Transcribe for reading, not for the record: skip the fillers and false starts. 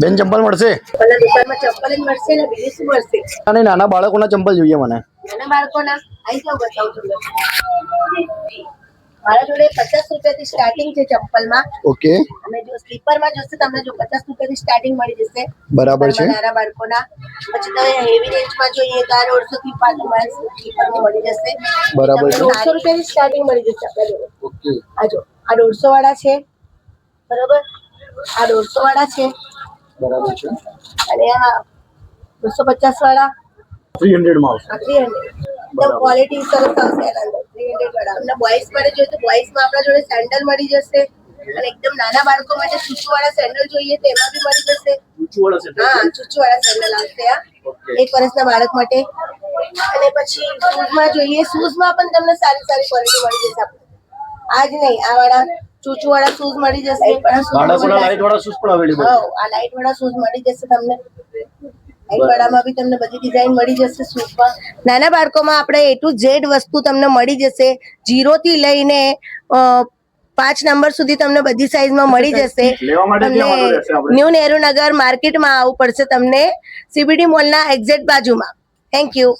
બેન ચંપલ મળશે? પેલા દુકાનમાં ચપ્પલ જ મળશે ને બીજું શું મળશે? અને નાના બાળકોના ચંપલ જોઈએ મને. નાના બાળકોના આવી જાવ બતાવું તમને. મારા જોડે 50 રૂપિયાથી સ્ટાર્ટિંગ છે ચંપલમાં. ઓકે. અને જો સ્લીપરમાં જોશે તમને જો 50 રૂપિયાથી સ્ટાર્ટિંગ મળી જશે. બરાબર છે. નાના બાળકોના પછી તમે હેવી રેન્જમાં જોઈએ તો 150 થી 500 સ્લીપરમાં મળી જશે. બરાબર છે. 150 રૂપિયાથી સ્ટાર્ટિંગ મળી જશે આપણા જોડે. ઓકે. આ જો આ 150 વાળા છે બરાબર. આ 150 વાળા છે બરાબર છે. અને આ 250 વાળા 300 માં આવશે. 300 એકદમ ક્વોલિટી સરસ આવશે એના અંદર 300 વાળા. અને બોયઝ માટે જોઈએ તો બોયઝમાં આપણા જોડે સેન્ડલ મળી જશે અને એકદમ નાના બાળકો માટે ચૂચુ વાળા સેન્ડલ જોઈએ તો એમાં બી મળી જશે. ચૂચુ વાળા સેન્ડલ? હા, ચૂચુ વાળા સેન્ડલ આવશે આ 1 વર્ષના બાળક માટે. અને પછી શૂઝમાં જોઈએ, શૂઝમાં પણ તમને સારી ક્વોલિટી મળી જશે આપણે. આજ નહીં, આ વાળા ચૂચુ વાળા શૂઝ મળી જશે. બાળકોના લાઇટ વાળા શૂઝ પણ અવેલેબલ છે. આ લાઇટ વાળા શૂઝ મળી જશે તમને. લાઇટ વાળામાં બી તમને બધી ડિઝાઇન મળી જશે શૂઝમાં. નાના બાળકોમાં આપણે A to Z વસ્તુ તમને મળી જશે. 0 થી લઈને 5 નંબર સુધી તમને બધી સાઈઝમાં મળી જશે. તમને ન્યૂ નહેરુનગર માર્કેટમાં આવવું પડશે તમને, CBD મોલના એક્ઝેક્ટ બાજુમાં. Thank you.